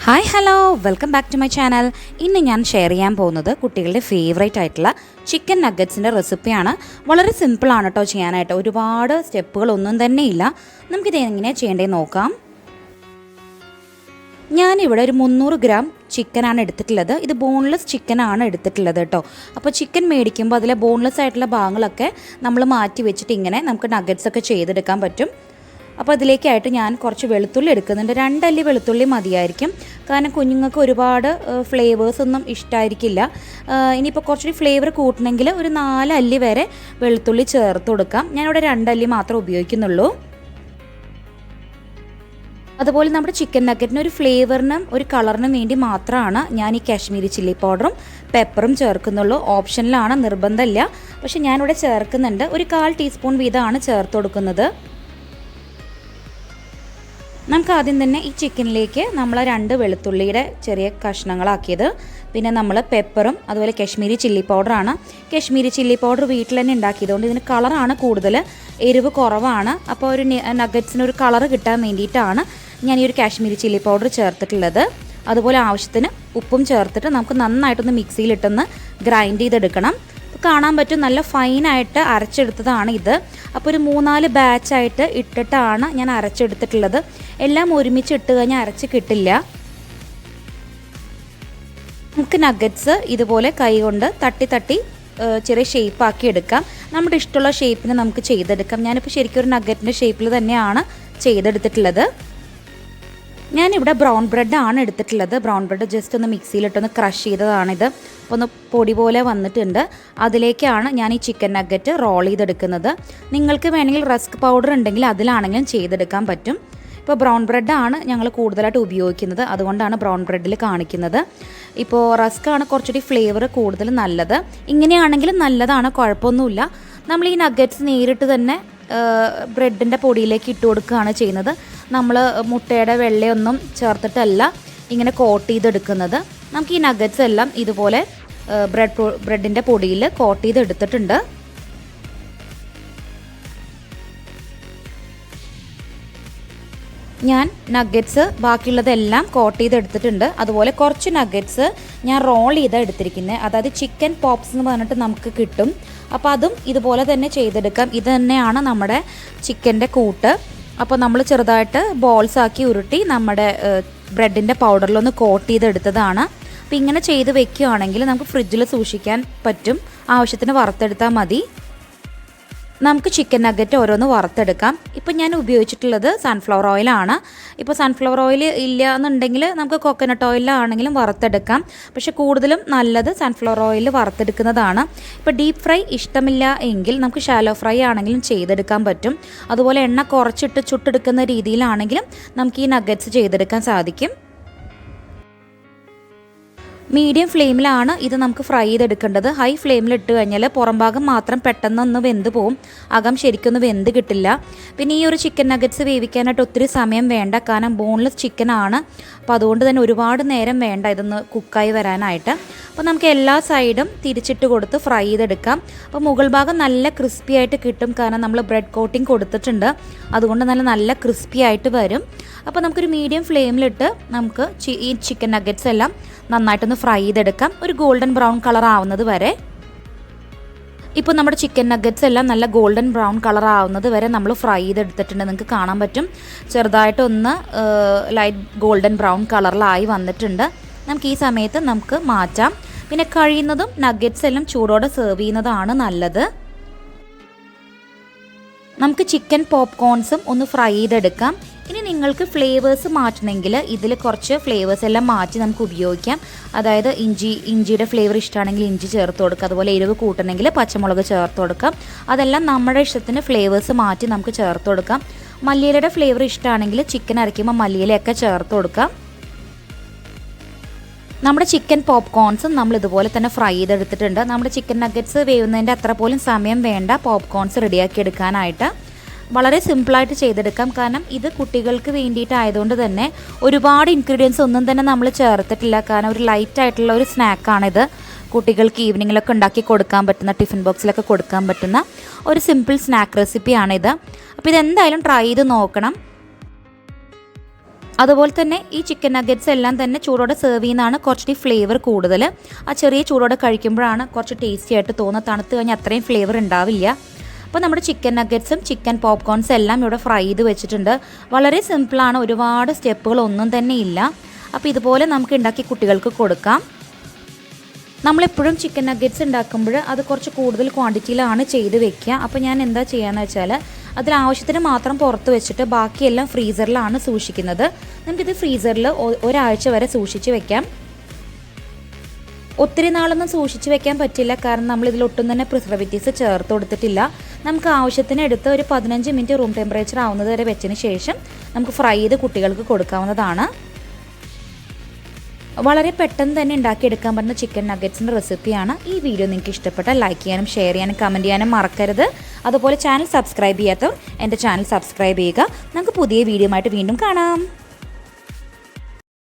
Hi hello welcome back to my channel. ഇന്ന് ഞാൻ share ചെയ്യാൻ പോകുന്നത് കുട്ടികളുടെ ഫേവറേറ്റ് ആയിട്ടുള്ള ചിക്കൻ നഗറ്റ്സിൻ്റെ റെസിപ്പിയാണ്. വളരെ സിമ്പിളാണ് കേട്ടോ ചെയ്യാനായിട്ട്, ഒരുപാട് സ്റ്റെപ്പുകളൊന്നും തന്നെ ഇല്ല. നമുക്കിത് എങ്ങനെയാണ് ചെയ്യേണ്ടതെന്ന് നോക്കാം. ഞാനിവിടെ ഒരു 300 ഗ്രാം ചിക്കനാണ് എടുത്തിട്ടുള്ളത്. ഇത് ബോൺലെസ് ചിക്കനാണ് എടുത്തിട്ടുള്ളത് കേട്ടോ. അപ്പോൾ ചിക്കൻ മേടിക്കുമ്പോൾ അതിലെ ബോൺലെസ് ആയിട്ടുള്ള ഭാഗങ്ങളൊക്കെ നമ്മൾ മാറ്റി വെച്ചിട്ട് ഇങ്ങനെ നമുക്ക് നഗറ്റ്സൊക്കെ ചെയ്തെടുക്കാൻ പറ്റും. അപ്പോൾ അതിലേക്കായിട്ട് ഞാൻ കുറച്ച് വെളുത്തുള്ളി എടുക്കുന്നുണ്ട്. 2 അല്ലി വെളുത്തുള്ളി മതിയായിരിക്കും, കാരണം കുഞ്ഞുങ്ങൾക്ക് ഒരുപാട് ഫ്ലേവേഴ്സ് ഒന്നും ഇഷ്ടമായിരിക്കില്ല. ഇനിയിപ്പോൾ കുറച്ചുകൂടി ഫ്ലേവർ കൂട്ടണമെങ്കിൽ ഒരു 4 അല്ലി വരെ വെളുത്തുള്ളി ചേർത്ത് കൊടുക്കാം. ഞാനിവിടെ 2 അല്ലി മാത്രമേ ഉപയോഗിക്കുന്നുള്ളൂ. അതുപോലെ നമ്മുടെ ചിക്കൻ നഗറ്റിന് ഒരു ഫ്ലേവറിനും ഒരു കളറിനും വേണ്ടി മാത്രമാണ് ഞാൻ ഈ കാശ്മീരി ചില്ലി പൗഡറും പെപ്പറും ചേർക്കുന്നുള്ളൂ. ഓപ്ഷനിലാണ്, നിർബന്ധമില്ല. പക്ഷെ ഞാനിവിടെ ചേർക്കുന്നുണ്ട്. ഒരു 1/4 ടീസ്പൂൺ വീതമാണ് ചേർത്ത് കൊടുക്കുന്നത്. നമുക്ക് ആദ്യം തന്നെ ഈ ചിക്കനിലേക്ക് നമ്മൾ 2 വെളുത്തുള്ളിയുടെ ചെറിയ കഷ്ണങ്ങളാക്കിയത്, പിന്നെ നമ്മൾ പെപ്പറും അതുപോലെ കാശ്മീരി ചില്ലി പൗഡറാണ്. കാശ്മീരി ചില്ലി പൗഡർ വീട്ടിൽ തന്നെ ഉണ്ടാക്കിയതുകൊണ്ട് ഇതിന് കളറാണ് കൂടുതൽ, എരിവ് കുറവാണ്. അപ്പോൾ ഒരു നഗറ്റ്സിന് ഒരു കളറ് കിട്ടാൻ വേണ്ടിയിട്ടാണ് ഞാൻ ഈ ഒരു കാശ്മീരി ചില്ലി പൗഡർ ചേർത്തിട്ടുള്ളത്. അതുപോലെ ആവശ്യത്തിന് ഉപ്പും ചേർത്തിട്ട് നമുക്ക് നന്നായിട്ടൊന്ന് മിക്സിയിലിട്ടൊന്ന് ഗ്രൈൻഡ് ചെയ്തെടുക്കണം. കാണാൻ പറ്റും നല്ല ഫൈനായിട്ട് അരച്ചെടുത്തതാണ് ഇത്. അപ്പോൾ ഒരു 3-4 ബാച്ചായിട്ട് ഇട്ടിട്ടാണ് ഞാൻ അരച്ചെടുത്തിട്ടുള്ളത്. എല്ലാം ഒരുമിച്ച് ഇട്ട് കഴിഞ്ഞാൽ അരച്ച് കിട്ടില്ല. നമുക്ക് നഗറ്റ്സ് ഇതുപോലെ കൈ കൊണ്ട് തട്ടി ചെറിയ ഷേപ്പാക്കി എടുക്കാം. നമ്മുടെ ഇഷ്ടമുള്ള ഷേപ്പിന് നമുക്ക് ചെയ്തെടുക്കാം. ഞാനിപ്പോൾ ശരിക്കും ഒരു നഗറ്റിൻ്റെ ഷേപ്പിൽ തന്നെയാണ് ചെയ്തെടുത്തിട്ടുള്ളത്. ഞാനിവിടെ ബ്രൗൺ ബ്രെഡാണ് എടുത്തിട്ടുള്ളത്. ബ്രൗൺ ബ്രെഡ് ജസ്റ്റ് ഒന്ന് മിക്സിയിലിട്ടൊന്ന് ക്രഷ് ചെയ്തതാണിത്. അപ്പോൾ ഒന്ന് പൊടി പോലെ വന്നിട്ടുണ്ട്. അതിലേക്കാണ് ഞാൻ ഈ ചിക്കൻ നഗറ്റ് റോൾ ചെയ്തെടുക്കുന്നത്. നിങ്ങൾക്ക് വേണമെങ്കിൽ റസ്ക് പൗഡർ ഉണ്ടെങ്കിൽ അതിലാണെങ്കിലും ചെയ്തെടുക്കാൻ പറ്റും. ഇപ്പോൾ ബ്രൗൺ ബ്രെഡാണ് ഞങ്ങൾ കൂടുതലായിട്ട് ഉപയോഗിക്കുന്നത്, അതുകൊണ്ടാണ് ബ്രൗൺ ബ്രെഡിൽ കാണിക്കുന്നത്. ഇപ്പോൾ റസ്ക്കാണ് കുറച്ചുകൂടി ഫ്ലേവർ കൂടുതൽ നല്ലത്. ഇങ്ങനെയാണെങ്കിലും നല്ലതാണ്, കുഴപ്പമൊന്നുമില്ല. നമ്മൾ ഈ നഗറ്റ്സ് നേരിട്ട് തന്നെ ബ്രെഡിൻ്റെ പൊടിയിലേക്ക് ഇട്ട് കൊടുക്കുകയാണ് ചെയ്യുന്നത്. നമ്മൾ മുട്ടയുടെ വെള്ളയൊന്നും ചേർത്തിട്ടല്ല ഇങ്ങനെ കോട്ട് ചെയ്തെടുക്കുന്നത്. നമുക്ക് ഈ നഗറ്റ്സ് എല്ലാം ഇതുപോലെ ബ്രെഡിൻ്റെ പൊടിയിൽ കോട്ട് ചെയ്തെടുത്തിട്ടുണ്ട്. ഞാൻ നഗറ്റ്സ് ബാക്കിയുള്ളതെല്ലാം കോട്ട് ചെയ്തെടുത്തിട്ടുണ്ട്. അതുപോലെ കുറച്ച് നഗറ്റ്സ് ഞാൻ റോൾ ചെയ്താണ് എടുത്തിരിക്കുന്നത്. അതായത് ചിക്കൻ പോപ്സ് എന്ന് പറഞ്ഞിട്ട് നമുക്ക് കിട്ടും. അപ്പോൾ അതും ഇതുപോലെ തന്നെ ചെയ്തെടുക്കാം. ഇത് തന്നെയാണ് നമ്മുടെ ചിക്കൻ്റെ കൂട്ട്. അപ്പോൾ നമ്മൾ ചെറുതായിട്ട് ബോൾസ് ആക്കി ഉരുട്ടി നമ്മുടെ ബ്രെഡിൻ്റെ പൗഡറിലൊന്ന് കോട്ട് ചെയ്തെടുത്തതാണ്. അപ്പോൾ ഇങ്ങനെ ചെയ്ത് വെക്കുകയാണെങ്കിൽ നമുക്ക് ഫ്രിഡ്ജിൽ സൂക്ഷിക്കാൻ പറ്റും. ആവശ്യത്തിന് വറുത്തെടുത്താൽ മതി. നമുക്ക് ചിക്കൻ നഗറ്റ് ഓരോന്ന് വറുത്തെടുക്കാം. ഇപ്പം ഞാൻ ഉപയോഗിച്ചിട്ടുള്ളത് സൺഫ്ലവർ ഓയിലാണ്. ഇപ്പോൾ സൺഫ്ലവർ ഓയിൽ ഇല്ല എന്നുണ്ടെങ്കിൽ നമുക്ക് കോക്കനട്ട് ഓയിലാണെങ്കിലും വറുത്തെടുക്കാം. പക്ഷെ കൂടുതലും നല്ലത് സൺഫ്ലവർ ഓയിൽ വറുത്തെടുക്കുന്നതാണ്. ഇപ്പോൾ ഡീപ്പ് ഫ്രൈ ഇഷ്ടമില്ല എങ്കിൽ നമുക്ക് ഷാലോ ഫ്രൈ ആണെങ്കിലും ചെയ്തെടുക്കാൻ പറ്റും. അതുപോലെ എണ്ണ കുറച്ചിട്ട് ചുട്ടെടുക്കുന്ന രീതിയിലാണെങ്കിലും നമുക്ക് ഈ നഗറ്റ്സ് ചെയ്തെടുക്കാൻ സാധിക്കും. മീഡിയം ഫ്ലെയിമിലാണ് ഇത് നമുക്ക് ഫ്രൈ ചെയ്തെടുക്കേണ്ടത്. ഹൈ ഫ്ലെയിമിൽ ഇട്ട് കഴിഞ്ഞാൽ പുറം ഭാഗം മാത്രം പെട്ടെന്നൊന്ന് വെന്ത് പോവും, അകം ശരിക്കൊന്ന് വെന്ത് കിട്ടില്ല. പിന്നെ ഈ ഒരു ചിക്കൻ നഗറ്റ്സ് വേവിക്കാനായിട്ട് ഒത്തിരി സമയം വേണ്ട, കാരണം ബോൺലെസ് ചിക്കനാണ്. അപ്പോൾ അതുകൊണ്ട് തന്നെ ഒരുപാട് നേരം വേണ്ട ഇതൊന്ന് കുക്കായി വരാനായിട്ട്. അപ്പോൾ നമുക്ക് എല്ലാ സൈഡും തിരിച്ചിട്ട് കൊടുത്ത് ഫ്രൈ ചെയ്തെടുക്കാം. അപ്പോൾ മുകൾ ഭാഗം നല്ല ക്രിസ്പി ആയിട്ട് കിട്ടും, കാരണം നമ്മൾ ബ്രെഡ് കോട്ടിങ് കൊടുത്തിട്ടുണ്ട്. അതുകൊണ്ട് നല്ല ക്രിസ്പി ആയിട്ട് വരും. അപ്പോൾ നമുക്കൊരു മീഡിയം ഫ്ലെയിമിലിട്ട് നമുക്ക് ഈ ചിക്കൻ നഗറ്റ്സ് എല്ലാം നന്നായിട്ടൊന്ന് ഫ്രൈ ചെയ്തെടുക്കാം, ഒരു ഗോൾഡൻ ബ്രൗൺ കളർ ആവുന്നത് വരെ. ഇപ്പോൾ നമ്മുടെ ചിക്കൻ നഗറ്റ്സ് എല്ലാം നല്ല ഗോൾഡൻ ബ്രൗൺ കളർ ആവുന്നത് വരെ നമ്മൾ ഫ്രൈ ചെയ്തെടുത്തിട്ടുണ്ട്. നിങ്ങൾക്ക് കാണാൻ പറ്റും ചെറുതായിട്ടൊന്ന് ലൈറ്റ് ഗോൾഡൻ ബ്രൗൺ കളറിലായി വന്നിട്ടുണ്ട്. നമുക്ക് ഈ സമയത്ത് നമുക്ക് മാറ്റാം. പിന്നെ കഴിയുന്നതും നഗറ്റ്സ് എല്ലാം ചൂടോടെ സെർവ് ചെയ്യുന്നതാണ് നല്ലത്. നമുക്ക് ചിക്കൻ പോപ്കോൺസും ഒന്ന് ഫ്രൈ ചെയ്തെടുക്കാം. ഇനി നിങ്ങൾക്ക് ഫ്ലേവേഴ്സ് മാറ്റണമെങ്കിൽ ഇതിൽ കുറച്ച് ഫ്ലേവേഴ്സ് എല്ലാം മാറ്റി നമുക്ക് ഉപയോഗിക്കാം. അതായത് ഇഞ്ചിയുടെ ഫ്ലേവർ ഇഷ്ടമാണെങ്കിൽ ഇഞ്ചി ചേർത്ത് കൊടുക്കുക. അതുപോലെ എരിവ് കൂട്ടണമെങ്കിൽ പച്ചമുളക് ചേർത്ത് കൊടുക്കാം. അതെല്ലാം നമ്മുടെ ഇഷ്ടത്തിന് ഫ്ലേവേഴ്സ് മാറ്റി നമുക്ക് ചേർത്ത് കൊടുക്കാം. മല്ലിയിലയുടെ ഫ്ലേവർ ഇഷ്ടമാണെങ്കിൽ ചിക്കൻ അരയ്ക്കുമ്പോൾ മല്ലിയിലയൊക്കെ ചേർത്ത് കൊടുക്കാം. നമ്മുടെ ചിക്കൻ പോപ്കോൺസും നമ്മൾ ഇതുപോലെ തന്നെ ഫ്രൈ ചെയ്തെടുത്തിട്ടുണ്ട്. നമ്മുടെ ചിക്കൻ നഗറ്റ്സ് വേവുന്നതിൻ്റെ അത്ര പോലും സമയം വേണ്ട പോപ്കോൺസ് റെഡിയാക്കി എടുക്കാനായിട്ട്. വളരെ സിമ്പിളായിട്ട് ചെയ്തെടുക്കാം, കാരണം ഇത് കുട്ടികൾക്ക് വേണ്ടിയിട്ടായതുകൊണ്ട് തന്നെ ഒരുപാട് ഇൻഗ്രീഡിയൻസ് ഒന്നും തന്നെ നമ്മൾ ചേർത്തിട്ടില്ല. കാരണം ഒരു ലൈറ്റ് ആയിട്ടുള്ള ഒരു സ്നാക്കാണിത്. കുട്ടികൾക്ക് ഈവനിങ്ങിലൊക്കെ ഉണ്ടാക്കി കൊടുക്കാൻ പറ്റുന്ന, ടിഫിൻ ബോക്സിലൊക്കെ കൊടുക്കാൻ പറ്റുന്ന ഒരു സിമ്പിൾ സ്നാക്ക് റെസിപ്പിയാണിത്. അപ്പോൾ ഇതെന്തായാലും ട്രൈ ചെയ്ത് നോക്കണം. അതുപോലെ തന്നെ ഈ ചിക്കൻ നഗറ്റ്സ് എല്ലാം തന്നെ ചൂടോടെ സെർവ് ചെയ്യുന്നതാണ് കുറച്ചുകൂടി ഫ്ലേവർ കൂടുതൽ. ആ ചെറിയ ചൂടോടെ കഴിക്കുമ്പോഴാണ് കുറച്ച് ടേസ്റ്റി ആയിട്ട് തോന്നുന്നത്. തണുത്ത് കഴിഞ്ഞാൽ അത്രയും ഫ്ലേവർ ഉണ്ടാവില്ല. അപ്പോൾ നമ്മുടെ ചിക്കൻ നഗറ്റ്സും ചിക്കൻ പോപ്കോൺസും എല്ലാം ഇവിടെ ഫ്രൈ ചെയ്ത് വെച്ചിട്ടുണ്ട്. വളരെ സിമ്പിളാണ്, ഒരുപാട് സ്റ്റെപ്പുകളൊന്നും തന്നെ ഇല്ല. അപ്പോൾ ഇതുപോലെ നമുക്ക് ഉണ്ടാക്കി കുട്ടികൾക്ക് കൊടുക്കാം. നമ്മളെപ്പോഴും ചിക്കൻ നഗറ്റ്സ് ഉണ്ടാക്കുമ്പോൾ അത് കുറച്ച് കൂടുതൽ ക്വാണ്ടിറ്റിയിലാണ് ചെയ്ത് വെക്കുക. അപ്പോൾ ഞാൻ എന്താ ചെയ്യുകയെന്ന് വെച്ചാൽ അതിലാവശ്യത്തിന് മാത്രം പുറത്ത് വെച്ചിട്ട് ബാക്കിയെല്ലാം ഫ്രീസറിലാണ് സൂക്ഷിക്കുന്നത്. നമുക്കിത് ഫ്രീസറിൽ ഒരാഴ്ച വരെ സൂക്ഷിച്ച് വെക്കാം. ഒത്തിരി നാളൊന്നും സൂക്ഷിച്ച് വെക്കാൻ പറ്റില്ല, കാരണം നമ്മളിതിലൊട്ടും തന്നെ പ്രിസർവേറ്റീവ്സ് ചേർത്ത് കൊടുത്തിട്ടില്ല. നമുക്ക് ആവശ്യത്തിന് എടുത്ത് ഒരു 15 മിനിറ്റ് റൂം ടെമ്പറേച്ചർ ആവുന്നത് വരെ വെച്ചതിന് ശേഷം നമുക്ക് ഫ്രൈ ചെയ്ത് കുട്ടികൾക്ക് കൊടുക്കാവുന്നതാണ്. വളരെ പെട്ടെന്ന് തന്നെ ഉണ്ടാക്കിയെടുക്കാൻ പറ്റുന്ന ചിക്കൻ നഗറ്റ്സിൻ്റെ റെസിപ്പിയാണ്. ഈ വീഡിയോ നിങ്ങൾക്ക് ഇഷ്ടപ്പെട്ടാൽ ലൈക്ക് ചെയ്യാനും ഷെയർ ചെയ്യാനും കമൻറ്റ് ചെയ്യാനും മറക്കരുത്. അതുപോലെ ചാനൽ സബ്സ്ക്രൈബ് ചെയ്യാത്തവർ എൻ്റെ ചാനൽ സബ്സ്ക്രൈബ് ചെയ്യുക. നമുക്ക് പുതിയ വീഡിയോ ആയിട്ട് വീണ്ടും കാണാം.